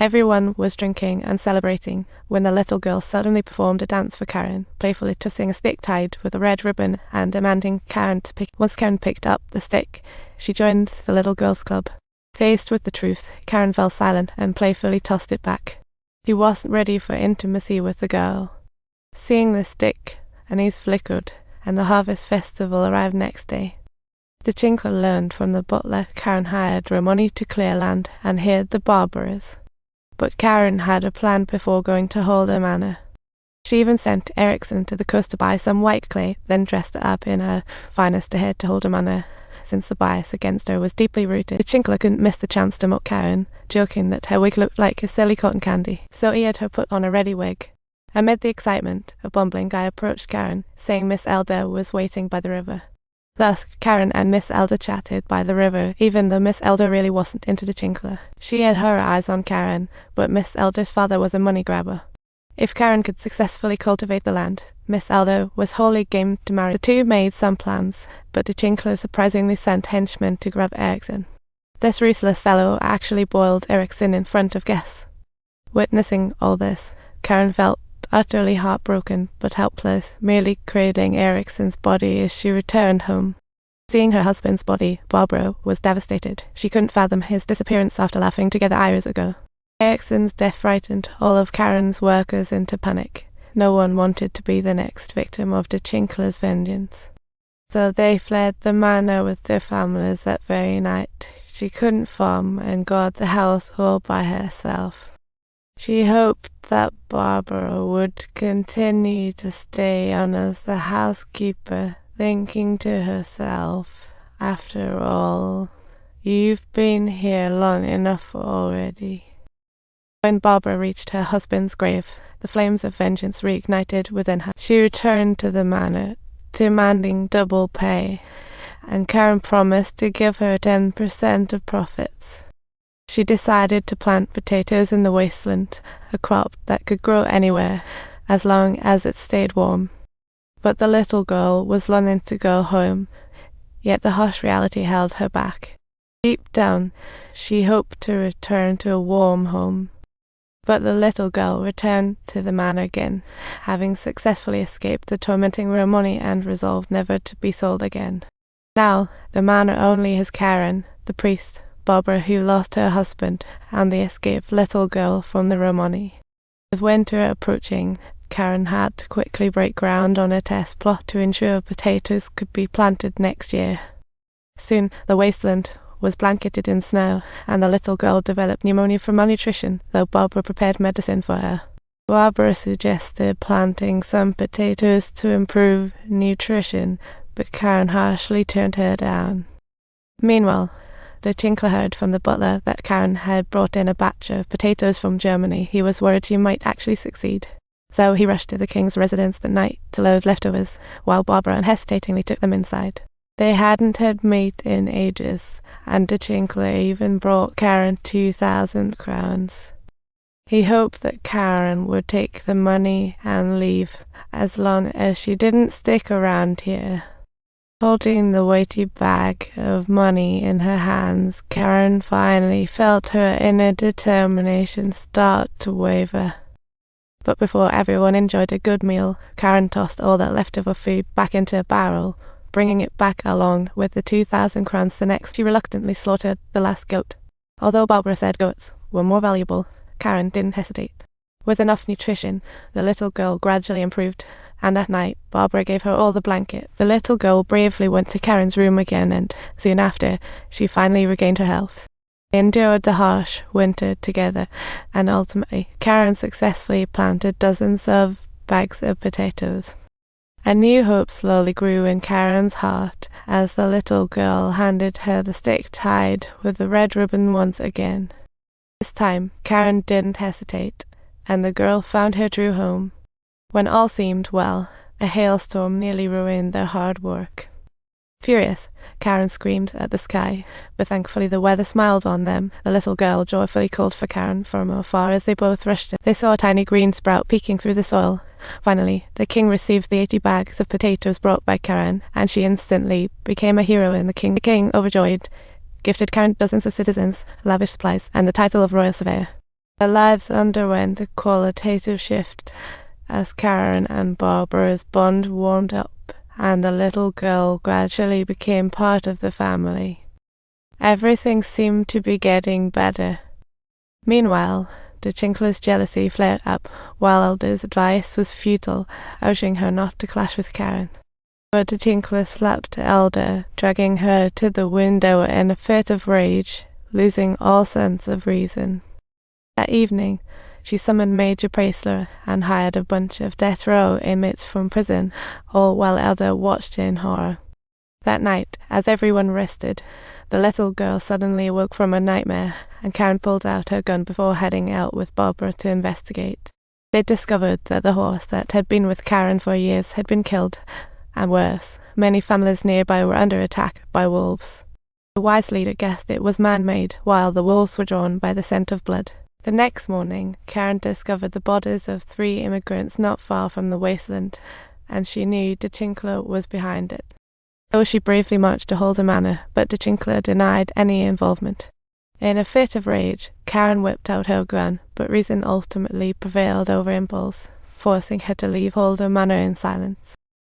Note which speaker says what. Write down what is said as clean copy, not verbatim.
Speaker 1: Everyone was drinking and celebrating when the little girl suddenly performed a dance for Karen, playfully tossing a stick tied with a red ribbon and demanding Karen to pick. Once Karen picked up the stick, she joined the little girls' club. Faced with the truth, Karen fell silent and playfully tossed it back. She wasn't ready for intimacy with the girl. Seeing the stick, anise flickered, and the harvest festival arrived next day. The Chinkler learned from the butler Karen hired Ramoni to clear land and hid the Barbaras. But Karen had a plan before going to Holder Manor. She even sent Ericsson to the coast to buy some white clay, then dressed it up in her finest to head to Holder Manor, since the bias against her was deeply rooted. The Chinkler couldn't miss the chance to mock Karen, joking that her wig looked like a silly cotton candy, so he had her put on a ready wig. Amid the excitement, a bumbling guy approached Karen, saying Miss Elder was waiting by the river. Thus, Karen and Miss Elder chatted by the river, even though Miss Elder really wasn't into the Chinkler. She had her eyes on Karen, but Miss Elder's father was a money grabber. If Karen could successfully cultivate the land, Miss Elder was wholly game to marry. The two made some plans, but the Chinkler surprisingly sent henchmen to grab Ericsson. This ruthless fellow actually boiled Ericsson in front of guests. Witnessing all this, Karen felt utterly heartbroken but helpless, merely cradling Ericsson's body as she returned home. Seeing her husband's body, Barbara was devastated. She couldn't fathom his disappearance after laughing together hours ago. Ericsson's death frightened all of Karen's workers into panic. No one wanted to be the next victim of the Chinkler's vengeance. So they fled the manor with their families that very night. She couldn't farm and guard the house all by herself. She hoped that Barbara would continue to stay on as the housekeeper, thinking to herself, after all, you've been here long enough already. When Barbara reached her husband's grave, the flames of vengeance reignited within her. She returned to the manor, demanding double pay, and Karen promised to give her 10% of profits. She decided to plant potatoes in the wasteland, a crop that could grow anywhere, as long as it stayed warm. But the little girl was longing to go home, yet the harsh reality held her back. Deep down, she hoped to return to a warm home. But the little girl returned to the manor again, having successfully escaped the tormenting Ramoni and resolved never to be sold again. Now, the manor only has Karen, the priest, Barbara who lost her husband, and the escaped little girl from the Ramoni. With winter approaching, Karen had to quickly break ground on a test plot to ensure potatoes could be planted next year. Soon, the wasteland was blanketed in snow, and the little girl developed pneumonia from malnutrition, though Barbara prepared medicine for her. Barbara suggested planting some potatoes to improve nutrition, but Karen harshly turned her down. Meanwhile, the Chinkler heard from the butler that Karen had brought in a batch of potatoes from Germany. He was worried she might actually succeed. So he rushed to the king's residence that night to load leftovers, while Barbara unhesitatingly took them inside. They hadn't had meat in ages, and the Chinkler even brought Karen 2,000 crowns. He hoped that Karen would take the money and leave, as long as she didn't stick around here. Holding the weighty bag of money in her hands, Karen finally felt her inner determination start to waver. But before everyone enjoyed a good meal, Karen tossed all that leftover food back into a barrel, bringing it back along with the 2,000 crowns the next. She reluctantly slaughtered the last goat. Although Barbara said goats were more valuable, Karen didn't hesitate. With enough nutrition, the little girl gradually improved, and at night, Barbara gave her all the blankets. The little girl bravely went to Karen's room again, and soon after, she finally regained her health. They endured the harsh winter together, and ultimately, Karen successfully planted dozens of bags of potatoes. A new hope slowly grew in Karen's heart as the little girl handed her the stick tied with the red ribbon once again. This time, Karen didn't hesitate, and the girl found her true home. When all seemed well, a hailstorm nearly ruined their hard work. Furious, Karen screamed at the sky, but thankfully the weather smiled on them. The little girl joyfully called for Karen from afar as they both rushed in. They saw a tiny green sprout peeking through the soil. Finally, the king received the 80 bags of potatoes brought by Karen, and she instantly became a hero in the king. The king, overjoyed, gifted Karen dozens of citizens, lavish supplies, and the title of royal surveyor. Their lives underwent a qualitative shift as Karen and Barbara's bond warmed up, and the little girl gradually became part of the family. Everything seemed to be getting better. Meanwhile, Dichincla's jealousy flared up, while Elda's advice was futile, urging her not to clash with Karen. But Dichincla slapped Elda, dragging her to the window in a fit of rage, losing all sense of reason. That evening, she summoned Major Praisler and hired a bunch of death row inmates from prison, all while Elda watched in horror. That night, as everyone rested, the little girl suddenly awoke from a nightmare, and Karen pulled out her gun before heading out with Barbara to investigate. They discovered that the horse that had been with Karen for years had been killed, and worse, many families nearby were under attack by wolves. The wise leader guessed it was man-made, while the wolves were drawn by the scent of blood. The next morning, Karen discovered the bodies of 3 immigrants not far from the wasteland, and she knew Dichincla was behind it. So she bravely marched to Holder Manor, but Dichincla denied any involvement. In a fit of rage, Karen whipped out her gun, but reason ultimately prevailed over impulse, forcing her to leave Holder Manor in silence.